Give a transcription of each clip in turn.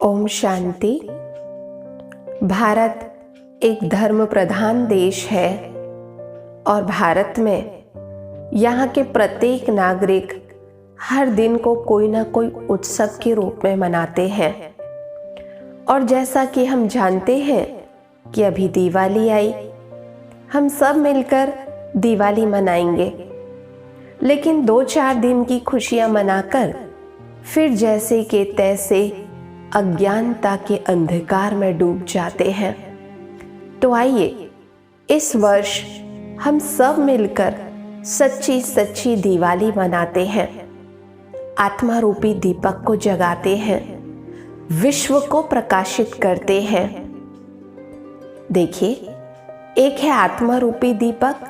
ओम शांति। भारत एक धर्म प्रधान देश है और भारत में यहाँ के प्रत्येक नागरिक हर दिन को कोई ना कोई उत्सव के रूप में मनाते हैं। और जैसा कि हम जानते हैं कि अभी दिवाली आई, हम सब मिलकर दिवाली मनाएंगे, लेकिन 2-4 दिन की खुशियां मनाकर फिर जैसे के तैसे अज्ञानता के अंधकार में डूब जाते हैं। तो आइए इस वर्ष हम सब मिलकर सच्ची सच्ची दिवाली मनाते हैं, आत्मा रूपी दीपक को जगाते हैं, विश्व को प्रकाशित करते हैं। देखिए, एक है आत्मा रूपी दीपक,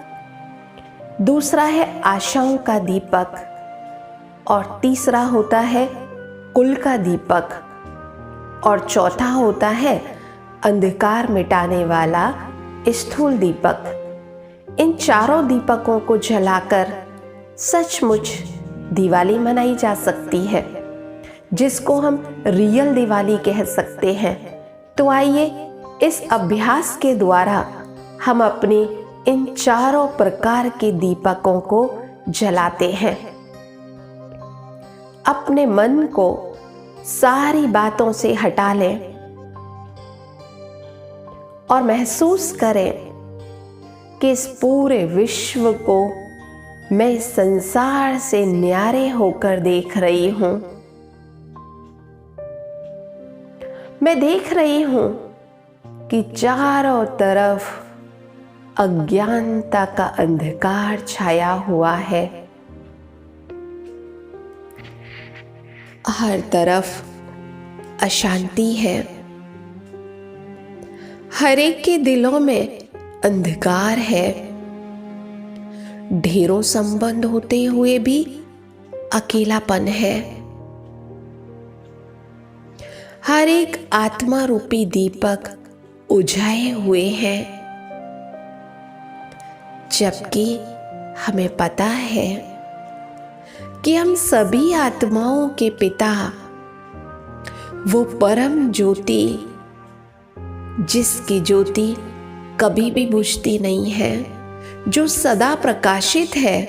दूसरा है आशाओं का दीपक और तीसरा होता है कुल का दीपक और चौथा होता है अंधकार मिटाने वाला स्थूल दीपक। इन चारों दीपकों को जलाकर सचमुच दिवाली मनाई जा सकती है, जिसको हम रियल दिवाली कह सकते हैं। तो आइए इस अभ्यास के द्वारा हम अपनी इन चारों प्रकार के दीपकों को जलाते हैं। अपने मन को सारी बातों से हटा लें और महसूस करें कि इस पूरे विश्व को मैं इस संसार से न्यारे होकर देख रही हूं। मैं देख रही हूं कि चारों तरफ अज्ञानता का अंधकार छाया हुआ है। हर तरफ अशांति है, हर एक के दिलों में अंधकार है। ढेरों संबंध होते हुए भी अकेलापन है। हर एक आत्मा रूपी दीपक उझाए हुए हैं, जबकि हमें पता है कि हम सभी आत्माओं के पिता वो परम ज्योति, जिसकी ज्योति कभी भी बुझती नहीं है, जो सदा प्रकाशित है,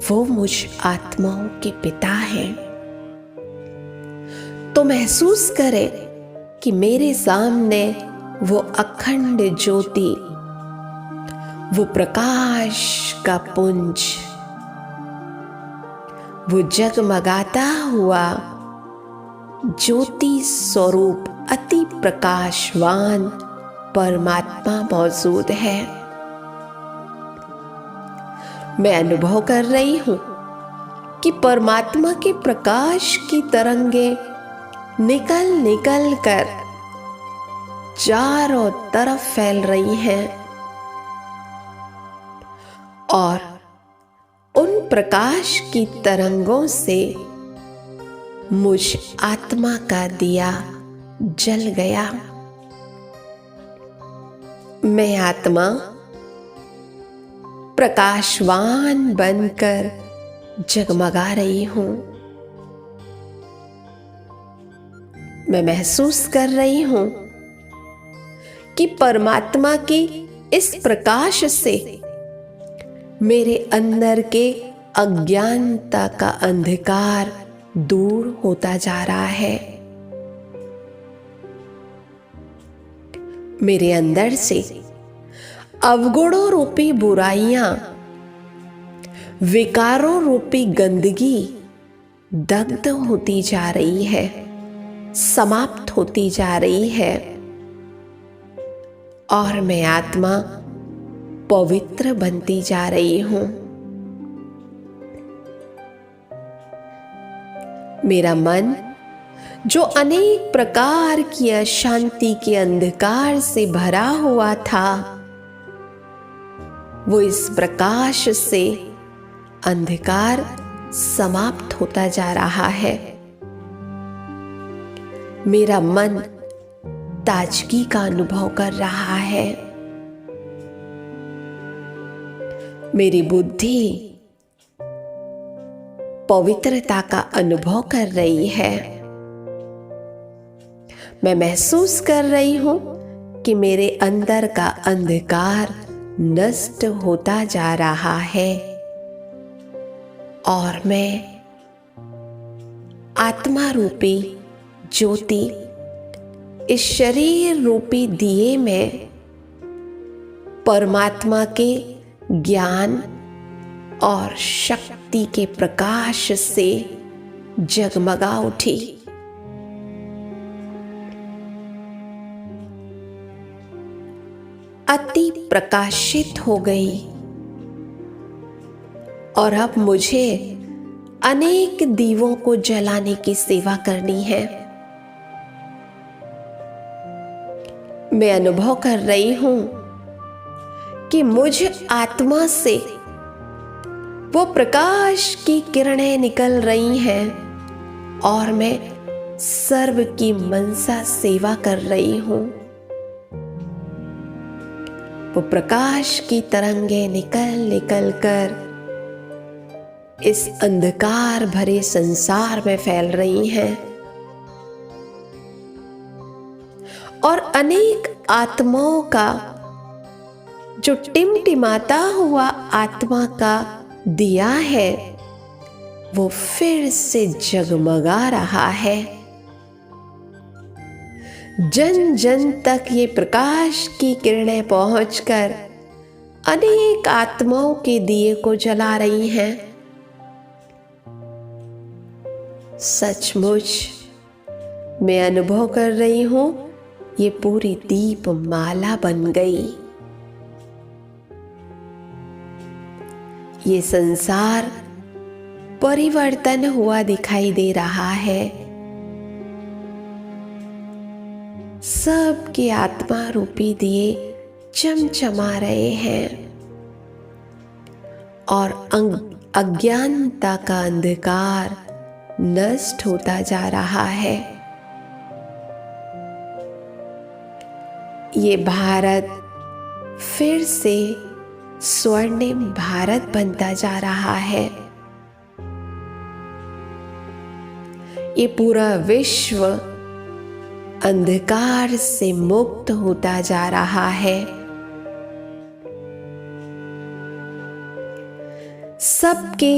वो मुझ आत्माओं के पिता हैं। तो महसूस करें कि मेरे सामने वो अखंड ज्योति, वो प्रकाश का पुंज, वो जगमगाता हुआ ज्योति स्वरूप अति प्रकाशवान परमात्मा मौजूद है। मैं अनुभव कर रही हूं कि परमात्मा के प्रकाश की तरंगे निकल निकल कर चारों तरफ फैल रही हैं और उन प्रकाश की तरंगों से मुझ आत्मा का दिया जल गया। मैं आत्मा प्रकाशवान बनकर जगमगा रही हूं। मैं महसूस कर रही हूं कि परमात्मा की इस प्रकाश से मेरे अंदर के अज्ञानता का अंधकार दूर होता जा रहा है। मेरे अंदर से अवगुणों रूपी बुराइयां, विकारों रूपी गंदगी दग्ध होती जा रही है, समाप्त होती जा रही है और मैं आत्मा पवित्र बनती जा रही हूं। मेरा मन जो अनेक प्रकार की अशांति के अंधकार से भरा हुआ था, वो इस प्रकाश से अंधकार समाप्त होता जा रहा है। मेरा मन ताजगी का अनुभव कर रहा है। मेरी बुद्धि पवित्रता का अनुभव कर रही है। मैं महसूस कर रही हूं कि मेरे अंदर का अंधकार नष्ट होता जा रहा है और मैं आत्मा रूपी ज्योति इस शरीर रूपी दिए में परमात्मा के ज्ञान और शक्ति के प्रकाश से जगमगा उठी। अति प्रकाशित हो गई और अब मुझे अनेक दीवों को जलाने की सेवा करनी है। मैं अनुभव कर रही हूं कि मुझ आत्मा से वो प्रकाश की किरणें निकल रही हैं और मैं सर्व की मनसा सेवा कर रही हूं। वो प्रकाश की तरंगे निकल निकल कर इस अंधकार भरे संसार में फैल रही हैं और अनेक आत्माओं का जो टिमटिमाता हुआ आत्मा का दिया है वो फिर से जगमगा रहा है। जन जन तक ये प्रकाश की किरणें पहुंचकर अनेक आत्माओं के दिए को जला रही हैं। सचमुच मैं अनुभव कर रही हूं ये पूरी दीप माला बन गई। ये संसार परिवर्तन हुआ दिखाई दे रहा है। सबके आत्मा रूपी दिए चमचमा रहे हैं और अज्ञानता का अंधकार नष्ट होता जा रहा है। ये भारत फिर से स्वर्णिम भारत बनता जा रहा है। ये पूरा विश्व अंधकार से मुक्त होता जा रहा है। सबके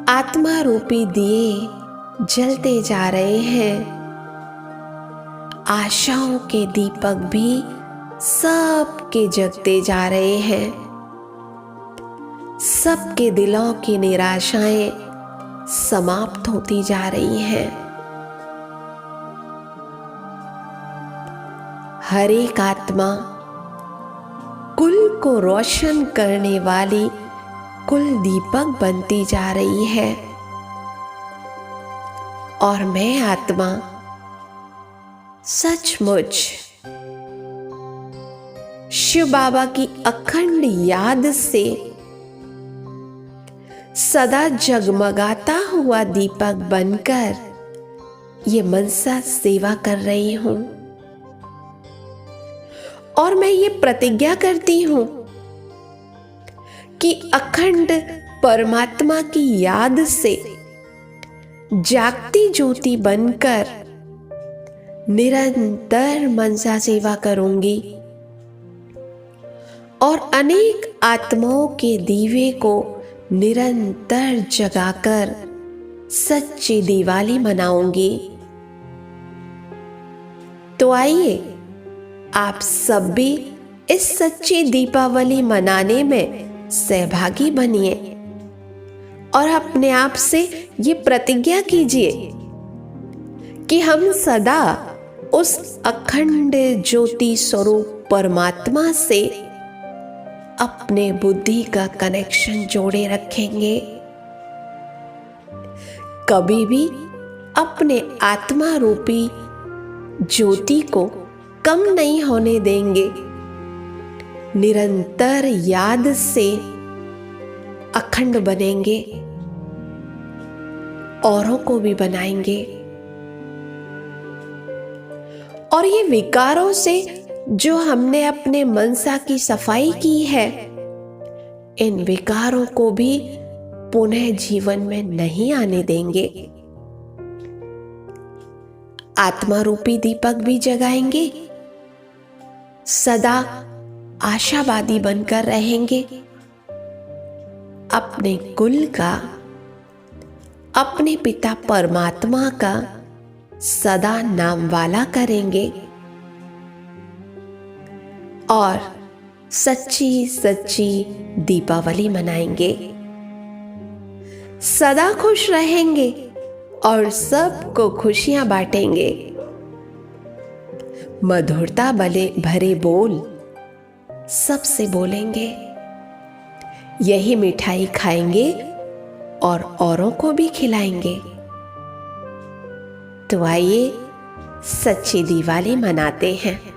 आत्मा रूपी दिए जलते जा रहे हैं। आशाओं के दीपक भी सबके जगते जा रहे हैं। सबके दिलों की निराशाएं समाप्त होती जा रही हैं। हर एक आत्मा कुल को रोशन करने वाली कुल दीपक बनती जा रही है और मैं आत्मा सचमुच शिव बाबा की अखंड याद से सदा जगमगाता हुआ दीपक बनकर ये मनसा सेवा कर रही हूं और मैं ये प्रतिज्ञा करती हूं कि अखंड परमात्मा की याद से जागती ज्योति बनकर निरंतर मनसा सेवा करूंगी और अनेक आत्माओं के दीवे को निरंतर जगाकर सच्ची दिवाली मनाऊंगी। तो आइए आप सब भी इस सच्ची दीपावली मनाने में सहभागी बनिए और अपने आप से ये प्रतिज्ञा कीजिए कि हम सदा उस अखंड ज्योति स्वरूप परमात्मा से अपने बुद्धि का कनेक्शन जोड़े रखेंगे। कभी भी अपने आत्मा रूपी ज्योति को कम नहीं होने देंगे। निरंतर याद से अखंड बनेंगे, औरों को भी बनाएंगे और ये विकारों से जो हमने अपने मनसा की सफाई की है, इन विकारों को भी पुनः जीवन में नहीं आने देंगे। आत्मा रूपी दीपक भी जगाएंगे, सदा आशावादी बनकर रहेंगे, अपने कुल का, अपने पिता परमात्मा का सदा नाम वाला करेंगे और सच्ची सच्ची दीपावली मनाएंगे। सदा खुश रहेंगे और सबको खुशियां बांटेंगे। मधुरता भरे बोल सबसे बोलेंगे। यही मिठाई खाएंगे और औरों को भी खिलाएंगे। तो आइए सच्ची दिवाली मनाते हैं।